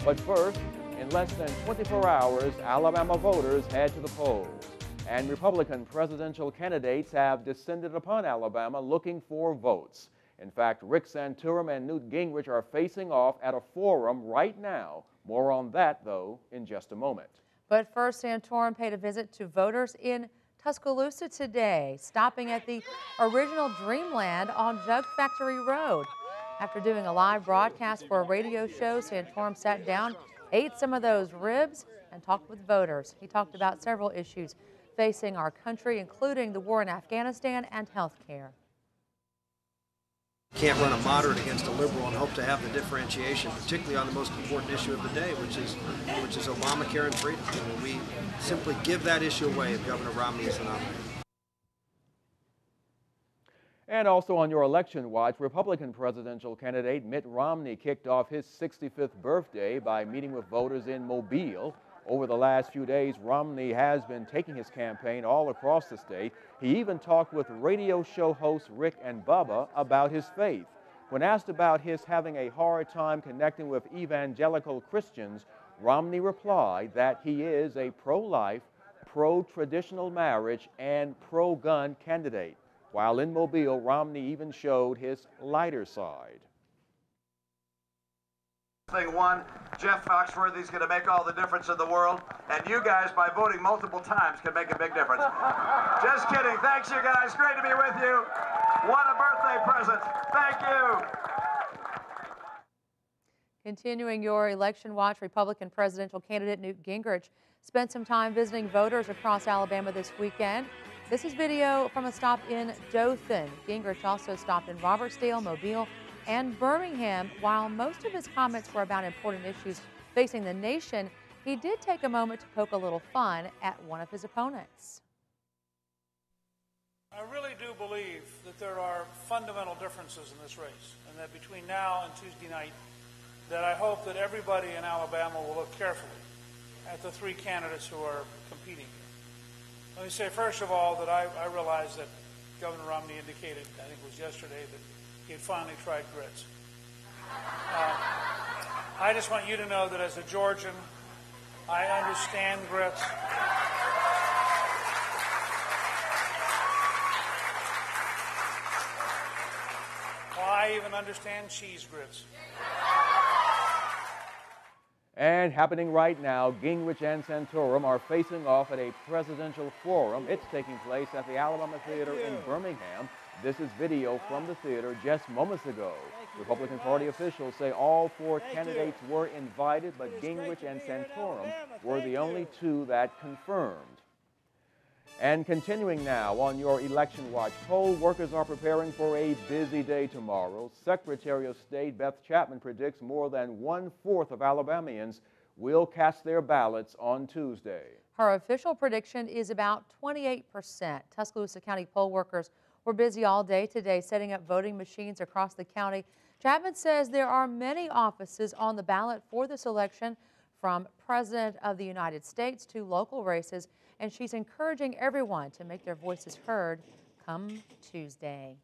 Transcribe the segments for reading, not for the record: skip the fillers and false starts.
But first, in less than 24 hours, Alabama voters head to the polls. And Republican presidential candidates have descended upon Alabama looking for votes. In fact, Rick Santorum and Newt Gingrich are facing off at a forum right now. More on that, though, in just a moment. But first, Santorum paid a visit to voters in Tuscaloosa today, stopping at the original Dreamland on Jug Factory Road. After doing a live broadcast for a radio show, Santorum sat down, ate some of those ribs, and talked with voters. He talked about several issues facing our country, including the war in Afghanistan and health care. Can't run a moderate against a liberal and hope to have the differentiation, particularly on the most important issue of the day, which is Obamacare and freedom. We simply give that issue away if Governor Romney is the nominee. And also on your election watch, Republican presidential candidate Mitt Romney kicked off his 65th birthday by meeting with voters in Mobile. Over the last few days, Romney has been taking his campaign all across the state. He even talked with radio show hosts Rick and Bubba about his faith. When asked about his having a hard time connecting with evangelical Christians, Romney replied that he is a pro-life, pro-traditional marriage, and pro-gun candidate. While in Mobile, Romney even showed his lighter side. Thing one, Jeff Foxworthy's going to make all the difference in the world, and you guys, by voting multiple times, can make a big difference. Just kidding. Thanks, you guys. Great to be with you. What a birthday present. Thank you. Continuing your election watch, Republican presidential candidate Newt Gingrich spent some time visiting voters across Alabama this weekend. This is video from a stop in Dothan. Gingrich also stopped in Robertsdale, Mobile, and Birmingham. While most of his comments were about important issues facing the nation, he did take a moment to poke a little fun at one of his opponents. I really do believe that there are fundamental differences in this race, and that between now and Tuesday night, that I hope that everybody in Alabama will look carefully at the three candidates who are competing. Let me say, first of all, that I realize that Governor Romney indicated, I think it was yesterday, that he had finally tried grits. I just want you to know that as a Georgian, I understand grits. Well, I even understand cheese grits. And happening right now, Gingrich and Santorum are facing off at a presidential forum. It's taking place at the Alabama Theater in Birmingham. This is video from the theater just moments ago. Republican Party officials say all four candidates were invited, but Gingrich and Santorum were the only two that confirmed. And continuing now on your election watch, poll workers are preparing for a busy day tomorrow. Secretary of State Beth Chapman predicts more than 1/4 of Alabamians will cast their ballots on Tuesday. Her official prediction is about 28%. Tuscaloosa County poll workers were busy all day today setting up voting machines across the county. Chapman says there are many offices on the ballot for this election, from President of the United States to local races, and she's encouraging everyone to make their voices heard come Tuesday.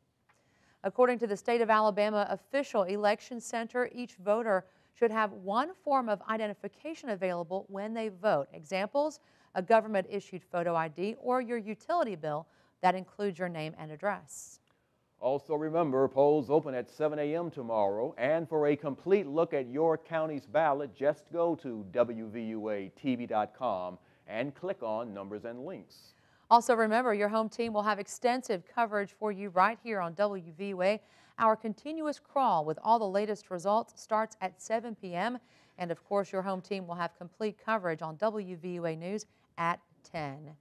According to the state of Alabama official election center, each voter should have one form of identification available when they vote. Examples: a government-issued photo ID or your utility bill that includes your name and address. Also remember, polls open at 7 a.m. tomorrow, and for a complete look at your county's ballot, just go to WVUATV.com and click on Numbers and Links. Also remember, your home team will have extensive coverage for you right here on WVUA. Our continuous crawl with all the latest results starts at 7 p.m. And of course, your home team will have complete coverage on WVUA News at 10.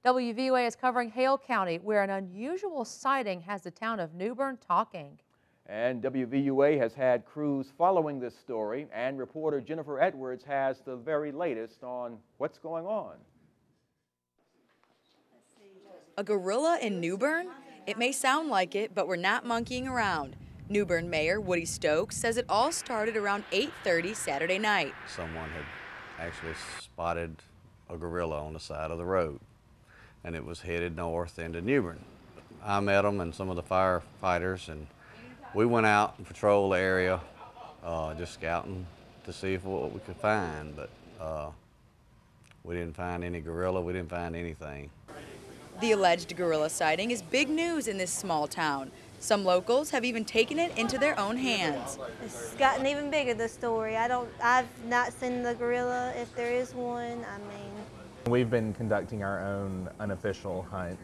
WVUA is covering Hale County, where an unusual sighting has the town of New Bern talking. And WVUA has had crews following this story, and reporter Jennifer Edwards has the very latest on what's going on. A gorilla in New Bern? It may sound like it, but we're not monkeying around. New Bern Mayor Woody Stokes says it all started around 8:30 Saturday night. Someone had actually spotted a gorilla on the side of the road, and it was headed north into New Bern. I met them and some of the firefighters, and we went out and patrolled the area, just scouting to see what we could find, but we didn't find any gorilla, we didn't find anything. The alleged gorilla sighting is big news in this small town. Some locals have even taken it into their own hands. It's gotten even bigger, the story. I've not seen the gorilla, if there is one. I mean, we've been conducting our own unofficial hunt.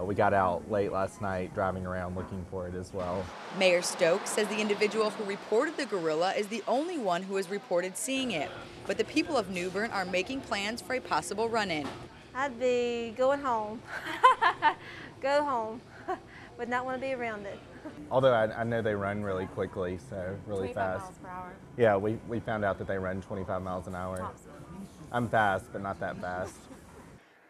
We got out late last night driving around looking for it as well. Mayor Stokes says the individual who reported the gorilla is the only one who has reported seeing it. But the people of New Bern are making plans for a possible run-in. I'd be going home. Go home, but not want to be around it. Although I know they run really quickly, so really 25 fast. miles per hour. Yeah, we found out that they run 25 miles an hour. I'm fast, but not that fast.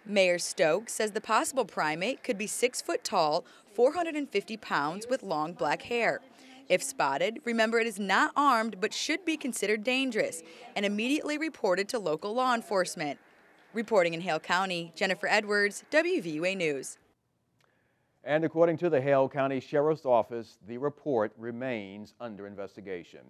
Mayor Stokes says the possible primate could be 6 foot tall, 450 pounds with long black hair. If spotted, remember it is not armed but should be considered dangerous and immediately reported to local law enforcement. Reporting in Hale County, Jennifer Edwards, WVUA News. And according to the Hale County Sheriff's Office, the report remains under investigation.